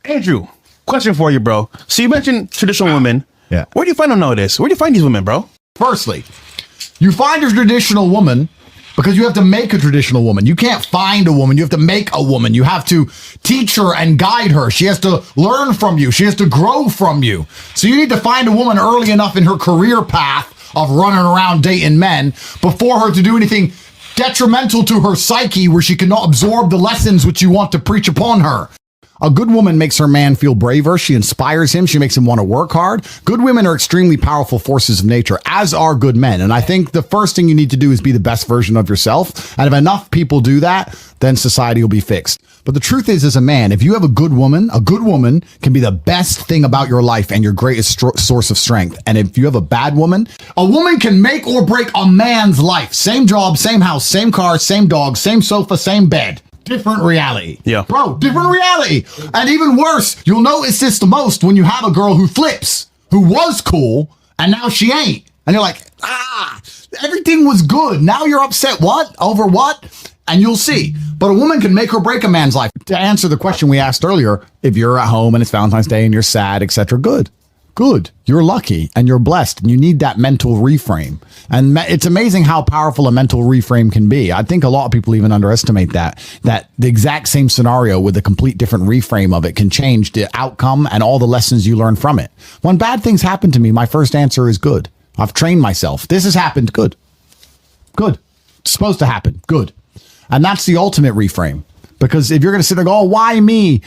Andrew, question for you, bro. So you mentioned traditional women. Yeah. Where do you find them nowadays? Where do you find these women, bro? Firstly, you find a traditional woman because you have to make a traditional woman. You can't find a woman. You have to make a woman. You have to teach her and guide her. She has to learn from you. She has to grow from you. So you need to find a woman early enough in her career path of running around dating men before her to do anything detrimental to her psyche where she cannot absorb the lessons which you want to preach upon her. A good woman makes her man feel braver. She inspires him. She makes him want to work hard. Good women are extremely powerful forces of nature, as are good men. And I think the first thing you need to do is be the best version of yourself. And if enough people do that, then society will be fixed. But the truth is, as a man, if you have a good woman can be the best thing about your life and your greatest source of strength. And if you have a woman can make or break a man's life. Same job, same house, same car, same dog, same sofa, same bed. Different reality. Yeah. Bro, different reality. And even worse, you'll notice this the most when you have a girl who flips, who was cool, and now she ain't. And you're like, everything was good. Now you're upset. What? Over what? And you'll see. But a woman can make or break a man's life. To answer the question we asked earlier, if you're at home and it's Valentine's Day and you're sad, etc., good. You're lucky and you're blessed, and you need that mental reframe. And it's amazing how powerful a mental reframe can be. I think a lot of people even underestimate that the exact same scenario with a complete different reframe of it can change the outcome and all the lessons you learn from it. When bad things happen to me, my first answer is good. I've trained myself. This has happened. Good. It's supposed to happen. Good. And that's the ultimate reframe. Because if you're going to sit there and go, oh, why me?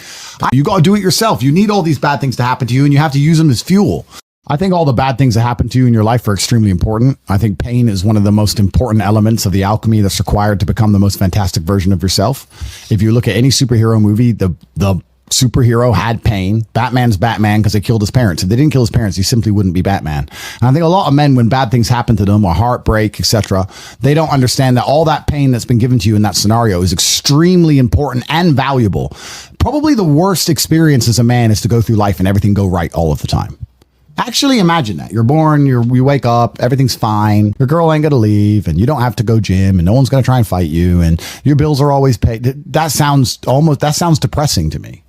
You got to do it yourself. You need all these bad things to happen to you, and you have to use them as fuel. I think all the bad things that happen to you in your life are extremely important. I think pain is one of the most important elements of the alchemy that's required to become the most fantastic version of yourself. If you look at any superhero movie, the superhero had pain. Batman's Batman because they killed his parents. If they didn't kill his parents, he simply wouldn't be Batman. And I think a lot of men, when bad things happen to them or heartbreak, etc., they don't understand that all that pain that's been given to you in that scenario is extremely important and valuable. Probably the worst experience as a man is to go through life and everything go right all of the time. Actually, imagine that. You're born, you wake up, everything's fine. Your girl ain't going to leave, and you don't have to go gym, and no one's going to try and fight you, and your bills are always paid. That sounds depressing to me.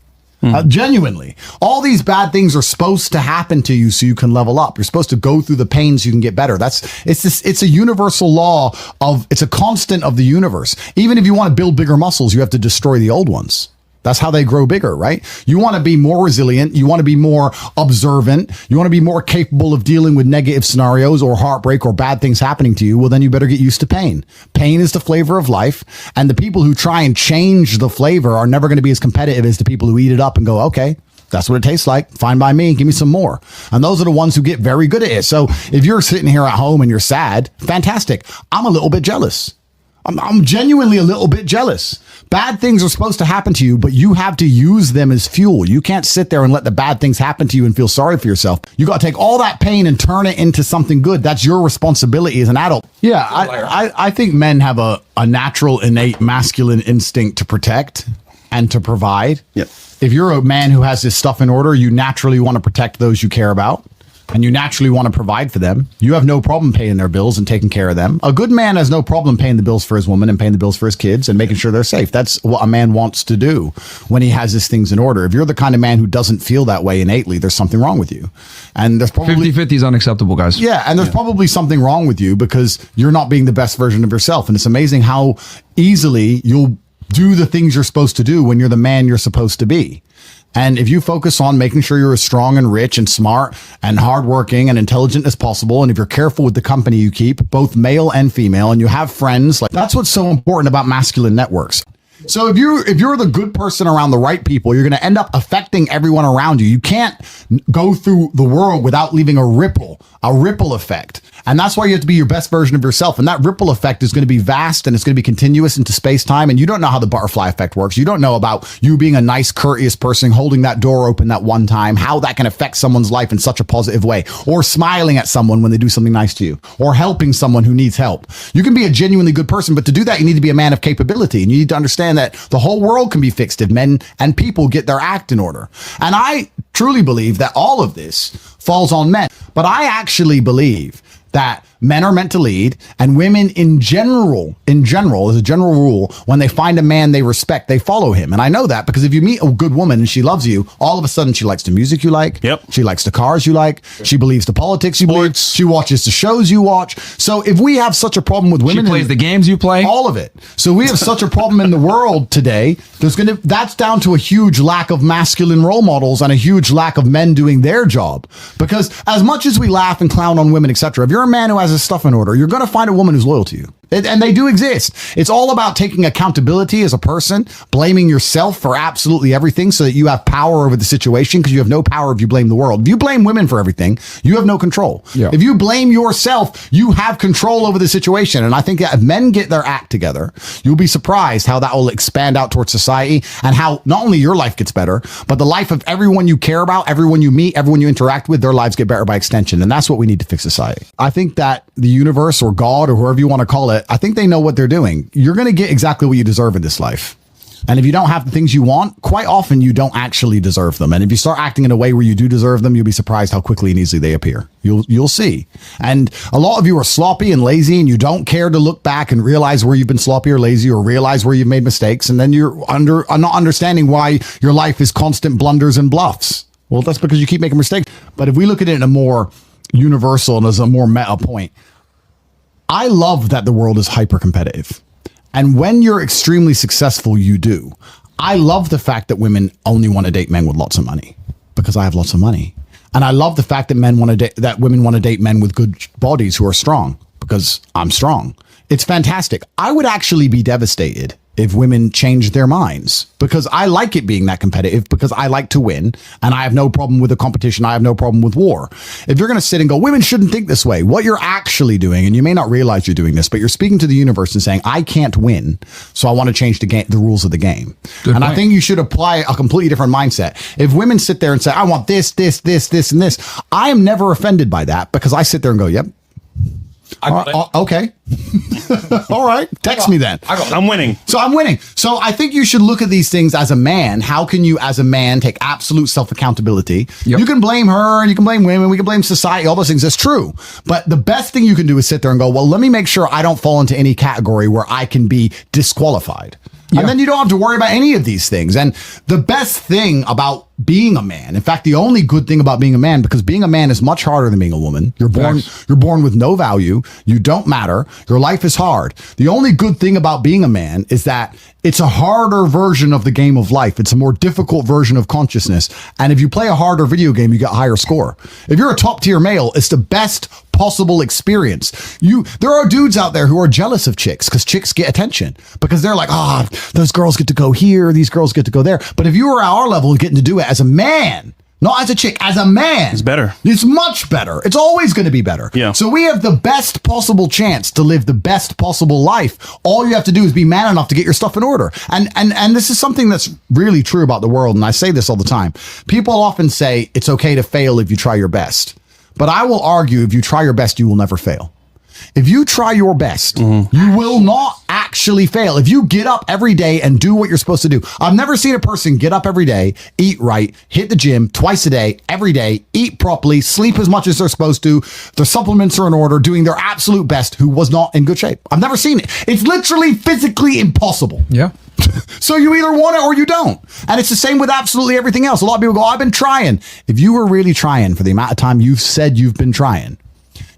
Genuinely, all these bad things are supposed to happen to you so you can level up. You're supposed to go through the pain so you can get better. It's a universal law it's a constant of the universe. Even if you want to build bigger muscles, you have to destroy the old ones. That's how they grow bigger, right? You want to be more resilient. You want to be more observant. You want to be more capable of dealing with negative scenarios or heartbreak or bad things happening to you. Well, then you better get used to pain. Pain is the flavor of life. And the people who try and change the flavor are never going to be as competitive as the people who eat it up and go, okay, that's what it tastes like. Fine by me. Give me some more. And those are the ones who get very good at it. So if you're sitting here at home and you're sad, fantastic. I'm a little bit jealous. I'm genuinely a little bit jealous. Bad things are supposed to happen to you, but you have to use them as fuel. You can't sit there and let the bad things happen to you and feel sorry for yourself. You got to take all that pain and turn it into something good. That's your responsibility as an adult. Yeah, I think men have a natural, innate masculine instinct to protect and to provide. Yep. If you're a man who has his stuff in order, you naturally want to protect those you care about. And you naturally want to provide for them. You have no problem paying their bills and taking care of them. A good man has no problem paying the bills for his woman and paying the bills for his kids and making sure they're safe. That's what a man wants to do when he has his things in order. If you're the kind of man who doesn't feel that way innately, there's something wrong with you. And there's probably 50-50 is unacceptable, guys. Yeah, and there's probably something wrong with you because you're not being the best version of yourself. And it's amazing how easily you'll do the things you're supposed to do when you're the man you're supposed to be. And if you focus on making sure you're as strong and rich and smart and hardworking and intelligent as possible, and if you're careful with the company you keep, both male and female, and you have friends, like that's what's so important about masculine networks. So if you're the good person around the right people, you're going to end up affecting everyone around you. You can't go through the world without leaving a ripple effect. And that's why you have to be your best version of yourself. And that ripple effect is going to be vast and it's going to be continuous into space time. And you don't know how the butterfly effect works. You don't know about you being a nice, courteous person, holding that door open that one time, how that can affect someone's life in such a positive way, or smiling at someone when they do something nice to you, or helping someone who needs help. You can be a genuinely good person, but to do that, you need to be a man of capability. And you need to understand that the whole world can be fixed if men and people get their act in order. And I truly believe that all of this falls on men. But I actually believe that men are meant to lead, and women in general, as a general rule, when they find a man they respect, they follow him. And I know that because if you meet a good woman and she loves you, all of a sudden she likes the music you like. Yep. She likes the cars you like. She believes the politics you believe. She watches the shows you watch. So if we have such a problem with women, she plays the games you play, all of it. So we have such a problem in the world today. That's down to a huge lack of masculine role models and a huge lack of men doing their job. Because as much as we laugh and clown on women, etc., if you're a man who has his stuff in order, you're going to find a woman who's loyal to you. And they do exist. It's all about taking accountability as a person, blaming yourself for absolutely everything so that you have power over the situation, because you have no power if you blame the world. If you blame women for everything, you have no control. Yeah. If you blame yourself, you have control over the situation. And I think that if men get their act together, you'll be surprised how that will expand out towards society, and how not only your life gets better, but the life of everyone you care about, everyone you meet, everyone you interact with, their lives get better by extension. And that's what we need to fix society. I think that the universe or God or whoever you want to call it, I think they know what they're doing. You're going to get exactly what you deserve in this life. And if you don't have the things you want, quite often you don't actually deserve them. And if you start acting in a way where you do deserve them, you'll be surprised how quickly and easily they appear. You'll see. And a lot of you are sloppy and lazy, and you don't care to look back and realize where you've been sloppy or lazy, or realize where you've made mistakes. And then you're not understanding why your life is constant blunders and bluffs. Well, that's because you keep making mistakes. But if we look at it in a more universal and as a more meta point, I love that the world is hyper competitive. And when you're extremely successful, you do. I love the fact that women only want to date men with lots of money, because I have lots of money. And I love the fact that women want to date men with good bodies who are strong, because I'm strong. It's fantastic. I would actually be devastated if women changed their minds, because I like it being that competitive, because I like to win, and I have no problem with the competition. I have no problem with war. If you're going to sit and go, women shouldn't think this way, what you're actually doing, and you may not realize you're doing this, but you're speaking to the universe and saying, I can't win, so I want to change the rules of the game. Good point. I think you should apply a completely different mindset. If women sit there and say, I want this, this, this, this, and this, I am never offended by that, because I sit there and go, yep. Okay. All right. Text me then. I'm winning. So I'm winning. So I think you should look at these things as a man. How can you, as a man, take absolute self-accountability? Yep. You can blame her, and you can blame women, we can blame society, all those things. That's true. But the best thing you can do is sit there and go, well, let me make sure I don't fall into any category where I can be disqualified. Yeah. And then you don't have to worry about any of these things. And the best thing about being a man, in fact, the only good thing about being a man, because being a man is much harder than being a woman. You're born with no value. You don't matter. Your life is hard. The only good thing about being a man is that it's a harder version of the game of life. It's a more difficult version of consciousness. And if you play a harder video game, you get a higher score. If you're a top tier male, it's the best possible experience. There are dudes out there who are jealous of chicks, because chicks get attention, because they're like, those girls get to go here, these girls get to go there. But if you were at our level and getting to do it as a man, not as a chick, as a man, it's better. It's much better. It's always going to be better. Yeah. So we have the best possible chance to live the best possible life. All you have to do is be man enough to get your stuff in order. And this is something that's really true about the world. And I say this all the time. People often say it's okay to fail if you try your best. But I will argue, if you try your best, you will never fail. If you try your best, you will not actually fail. If you get up every day and do what you're supposed to do. I've never seen a person get up every day, eat right, hit the gym twice a day, every day, eat properly, sleep as much as they're supposed to, their supplements are in order, doing their absolute best, who was not in good shape. I've never seen it. It's literally physically impossible. Yeah. So you either want it or you don't. And it's the same with absolutely everything else. A lot of people go, I've been trying. If you were really trying for the amount of time you've said you've been trying,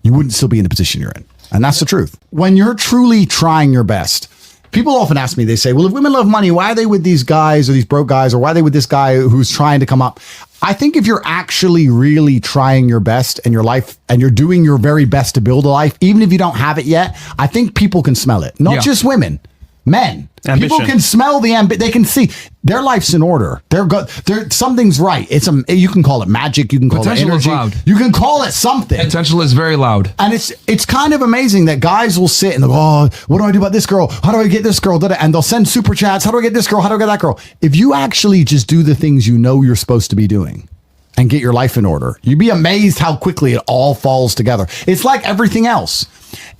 you wouldn't still be in the position you're in. And that's the truth. When you're truly trying your best, people often ask me, they say, well, if women love money, why are they with these guys or these broke guys, or why are they with this guy who's trying to come up? I think if you're actually really trying your best in your life, and you're doing your very best to build a life, even if you don't have it yet, I think people can smell it. Not just women, men. Ambition. People can smell the they can see their life's in order. They're good. Something's right. You can call it magic. You can call it energy. Is loud. You can call it something. Potential is very loud. And it's kind of amazing that guys will sit and they'll go, oh, what do I do about this girl? How do I get this girl? And they'll send super chats. How do I get this girl? How do I get that girl? If you actually just do the things you know you're supposed to be doing and get your life in order, you'd be amazed how quickly it all falls together. It's like everything else.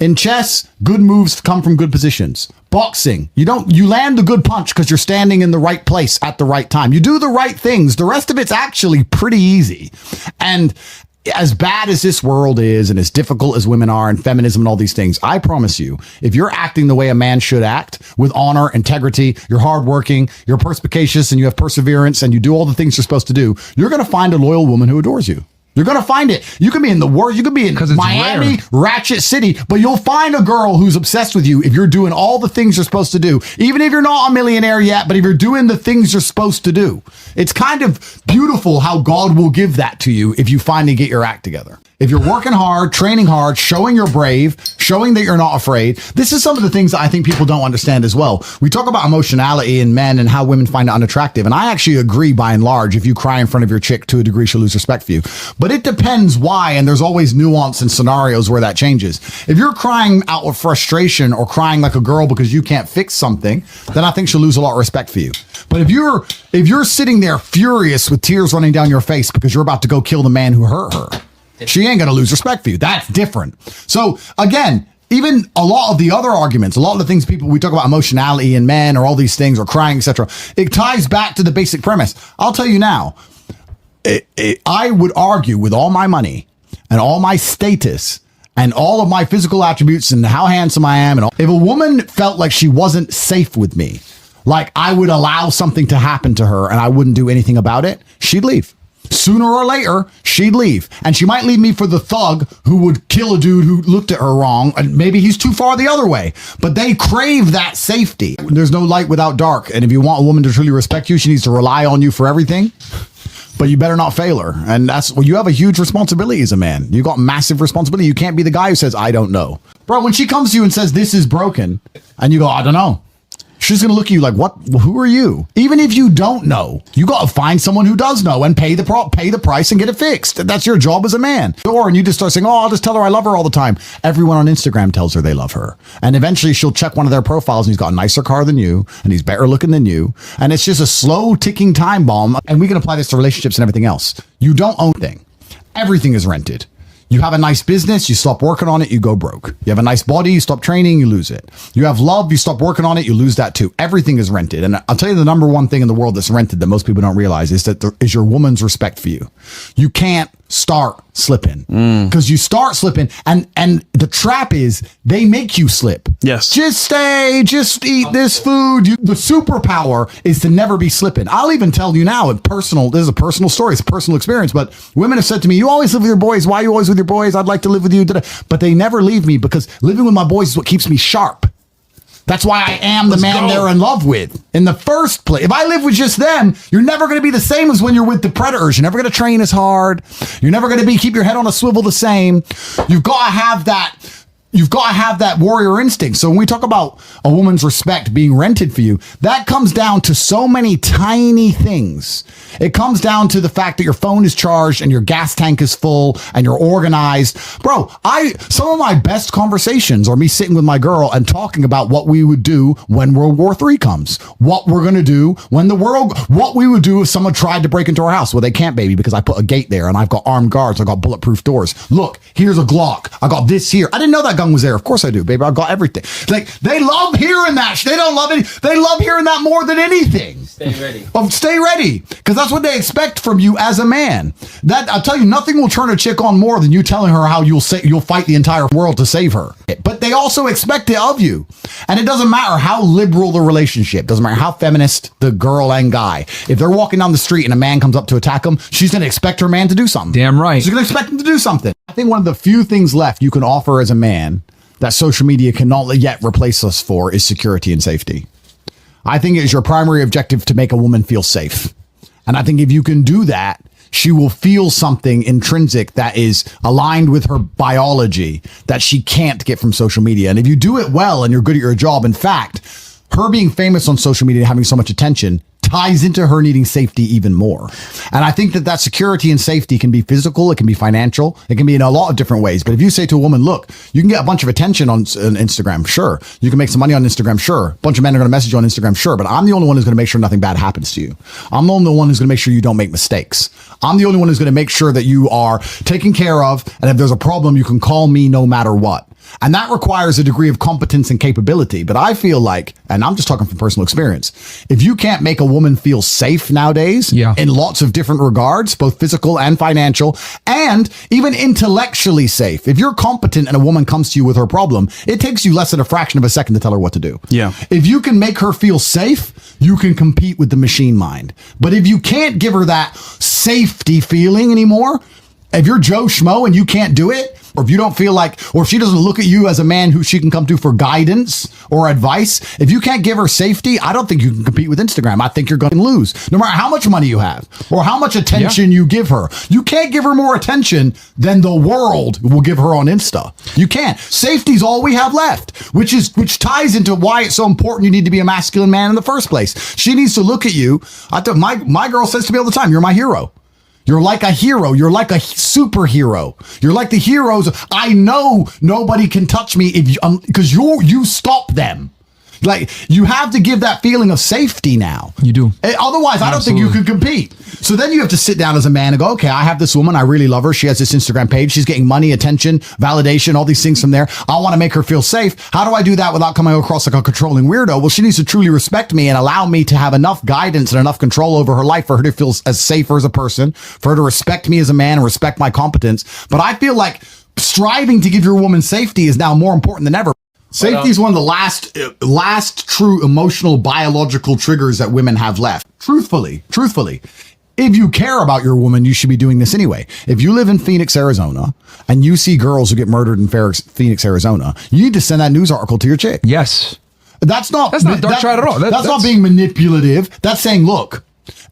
In chess, good moves come from good positions. Boxing, you land the good punch because you're standing in the right place at the right time. You do the right things. The rest of it's actually pretty easy. And as bad as this world is and as difficult as women are and feminism and all these things, I promise you, if you're acting the way a man should act with honor, integrity, you're hardworking, you're perspicacious, and you have perseverance, and you do all the things you're supposed to do, you're going to find a loyal woman who adores you. You're going to find it. You could be in the worst. You could be in Miami, Ratchet City, but you'll find a girl who's obsessed with you if you're doing all the things you're supposed to do. Even if you're not a millionaire yet, but if you're doing the things you're supposed to do. It's kind of beautiful how God will give that to you if you finally get your act together. If you're working hard, training hard, showing you're brave, showing that you're not afraid. This is some of the things that I think people don't understand as well. We talk about emotionality in men and how women find it unattractive. And I actually agree by and large, if you cry in front of your chick, to a degree, she'll lose respect for you. But it depends why. And there's always nuance and scenarios where that changes. If you're crying out of frustration or crying like a girl because you can't fix something, then I think she'll lose a lot of respect for you. But if you're sitting there furious with tears running down your face because you're about to go kill the man who hurt her, she ain't going to lose respect for you. That's different. So again, even a lot of the other arguments, a lot of the things we talk about emotionality in men or all these things or crying, etc. It ties back to the basic premise. I'll tell you now, I would argue with all my money and all my status and all of my physical attributes and how handsome I am. And all, if a woman felt like she wasn't safe with me, like I would allow something to happen to her and I wouldn't do anything about it, she'd leave. Sooner or later, she'd leave. And she might leave me for the thug who would kill a dude who looked at her wrong. And maybe he's too far the other way. But they crave that safety. There's no light without dark. And if you want a woman to truly respect you, she needs to rely on you for everything. But you better not fail her. And you have a huge responsibility as a man. You got massive responsibility. You can't be the guy who says, I don't know. Bro, when she comes to you and says, this is broken, and you go, I don't know. She's going to look at you like, what? Who are you? Even if you don't know, you got to find someone who does know and pay the price and get it fixed. That's your job as a man. And you just start saying, oh, I'll just tell her I love her all the time. Everyone on Instagram tells her they love her. And eventually she'll check one of their profiles and he's got a nicer car than you and he's better looking than you. And it's just a slow ticking time bomb. And we can apply this to relationships and everything else. You don't own anything. Everything is rented. You have a nice business, you stop working on it, you go broke. You have a nice body, you stop training, you lose it. You have love, you stop working on it, you lose that too. Everything is rented. And I'll tell you the number one thing in the world that's rented that most people don't realize is your woman's respect for you. You can't start slipping because you start slipping and the trap is they make you slip. Yes. Just eat this food. The superpower is to never be slipping. I'll even tell you now, this is a personal story. It's a personal experience, but women have said to me, you always live with your boys. Why are you always with your boys? I'd like to live with you. But they never leave me because living with my boys is what keeps me sharp. That's why I am the man they're in love with in the first place. If I live with just them, you're never going to be the same as when you're with the predators. You're never going to train as hard. You're never going to keep your head on a swivel the same. You've got to have that. You've got to have that warrior instinct. So when we talk about a woman's respect being rented for you, that comes down to so many tiny things. It comes down to the fact that your phone is charged and your gas tank is full and you're organized. Bro, some of my best conversations are me sitting with my girl and talking about what we would do when World War III comes. What we're going to do what we would do if someone tried to break into our house. Well, they can't, baby, because I put a gate there and I've got armed guards. I've got bulletproof doors. Look, here's a Glock. I got this here. I didn't know that gun was there. Of course I do, baby. I've got everything. Like, they love hearing that. They don't love it. They love hearing that more than anything. Stay ready. Stay ready. Because that's what they expect from you as a man. That, I'll tell you, nothing will turn a chick on more than you telling her how you'll fight the entire world to save her. But they also expect it of you. And it doesn't matter how liberal the relationship, doesn't matter how feminist the girl and guy. If they're walking down the street and a man comes up to attack them, she's going to expect her man to do something. Damn right. She's going to expect him to do something. I think one of the few things left you can offer as a man that social media cannot yet replace us for is security and safety. I think it is your primary objective to make a woman feel safe. And I think if you can do that, she will feel something intrinsic that is aligned with her biology that she can't get from social media. And if you do it well and you're good at your job, in fact, her being famous on social media and having so much attention ties into her needing safety even more. And I think that security and safety can be physical, it can be financial, it can be in a lot of different ways. But if you say to a woman, look, you can get a bunch of attention on Instagram, sure. You can make some money on Instagram, sure. A bunch of men are going to message you on Instagram, sure. But I'm the only one who's going to make sure nothing bad happens to you. I'm the only one who's going to make sure you don't make mistakes. I'm the only one who's going to make sure that you are taken care of. And if there's a problem, you can call me no matter what. And that requires a degree of competence and capability. But I feel like, and I'm just talking from personal experience, if you can't make a woman feel safe nowadays in lots of different regards, both physical and financial, and even intellectually safe, if you're competent and a woman comes to you with her problem, it takes you less than a fraction of a second to tell her what to do. Yeah. If you can make her feel safe, you can compete with the machine mind. But if you can't give her that safety feeling anymore, if you're Joe Schmo and you can't do it, or if you don't feel like, or if she doesn't look at you as a man who she can come to for guidance or advice, if you can't give her safety, I don't think you can compete with Instagram. I think you're going to lose, no matter how much money you have or how much attention you give her. You can't give her more attention than the world will give her on Insta. You can't. Safety's all we have left, which ties into why it's so important you need to be a masculine man in the first place. She needs to look at you. My girl says to me all the time, "You're my hero. You're like a hero. You're like a superhero. You're like the heroes. I know nobody can touch me if you, because you stop them." Like, you have to give that feeling of safety now. You do. Otherwise, I don't think you could compete. So then you have to sit down as a man and go, okay, I have this woman. I really love her. She has this Instagram page. She's getting money, attention, validation, all these things from there. I want to make her feel safe. How do I do that without coming across like a controlling weirdo? Well, she needs to truly respect me and allow me to have enough guidance and enough control over her life for her to feel as safer as a person, for her to respect me as a man and respect my competence. But I feel like striving to give your woman safety is now more important than ever. Safety is one of the last true emotional biological triggers that women have left. Truthfully, if you care about your woman, you should be doing this anyway. If you live in Phoenix, Arizona, and you see girls who get murdered in Phoenix, Arizona, you need to send that news article to your chick. Yes. That's not dark side at all. That's not being manipulative. That's saying, look,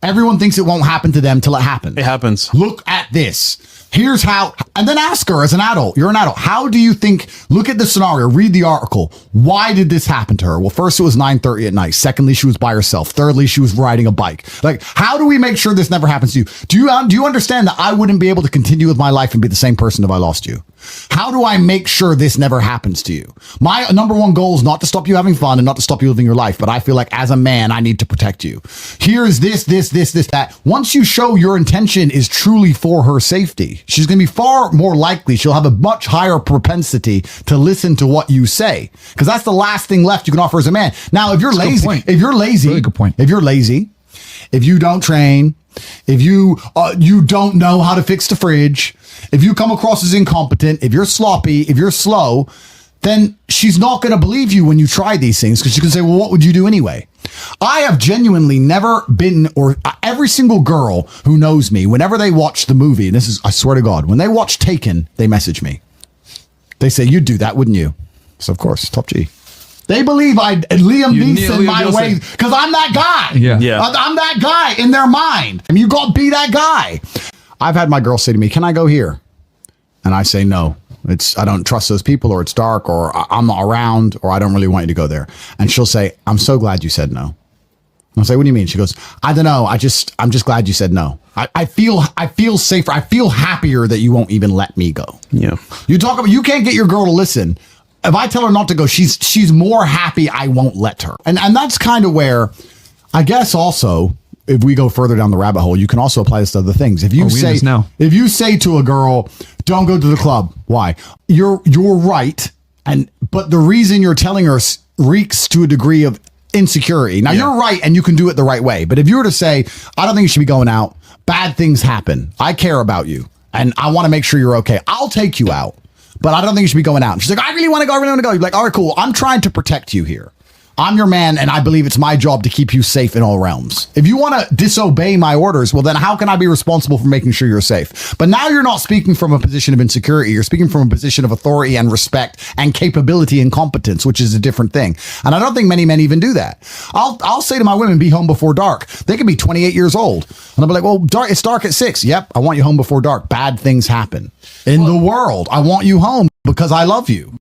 everyone thinks it won't happen to them till it happens. It happens. Look at this. Here's how, and then ask her as an adult. You're an adult. How do you think, look at the scenario, read the article. Why did this happen to her? Well, first it was 9:30 at night. Secondly, she was by herself. Thirdly, she was riding a bike. Like, how do we make sure this never happens to you? Do you understand that I wouldn't be able to continue with my life and be the same person if I lost you? How do I make sure this never happens to you? My number one goal is not to stop you having fun and not to stop you living your life, but I feel like as a man, I need to protect you. Here's this, that. Once you show your intention is truly for her safety, she's going to be far more likely. She'll have a much higher propensity to listen to what you say, because that's the last thing left you can offer as a man. Now, if you're lazy, Really good point. If you're lazy, if you don't train, if you don't know how to fix the fridge, if you come across as incompetent, if you're sloppy, if you're slow, then she's not going to believe you when you try these things, because she can say, well, what would you do anyway? I have genuinely never been, or every single girl who knows me, whenever they watch the movie, and this is, I swear to God, when they watch Taken, they message me. They say, you'd do that, wouldn't you? So of course, top G. They believe Liam Neeson my way, because I'm that guy. Yeah. I'm that guy in their mind. And you got to be that guy. I've had my girl say to me, can I go here? And I say, no, I don't trust those people, or it's dark, or I'm not around, or I don't really want you to go there. And she'll say, I'm so glad you said no. And I'll say, what do you mean? She goes, I don't know. I'm just glad you said no. I feel safer. I feel happier that you won't even let me go. Yeah. You can't get your girl to listen. If I tell her not to go, she's more happy I won't let her. And that's kind of where, I guess also, if we go further down the rabbit hole, you can also apply this to other things. If you say to a girl, don't go to the club, why? You're right, but the reason you're telling her reeks to a degree of insecurity. Now, you're right, and you can do it the right way. But if you were to say, I don't think you should be going out, bad things happen, I care about you, and I want to make sure you're okay, I'll take you out, but I don't think you should be going out. And she's like, I really want to go. You're like, all right, cool. I'm trying to protect you here. I'm your man, and I believe it's my job to keep you safe in all realms. If you want to disobey my orders, well, then how can I be responsible for making sure you're safe? But now you're not speaking from a position of insecurity. You're speaking from a position of authority and respect and capability and competence, which is a different thing. And I don't think many men even do that. I'll say to my women, be home before dark. They can be 28 years old. And I'll be like, well, it's dark at 6. Yep, I want you home before dark. Bad things happen in the world. I want you home because I love you.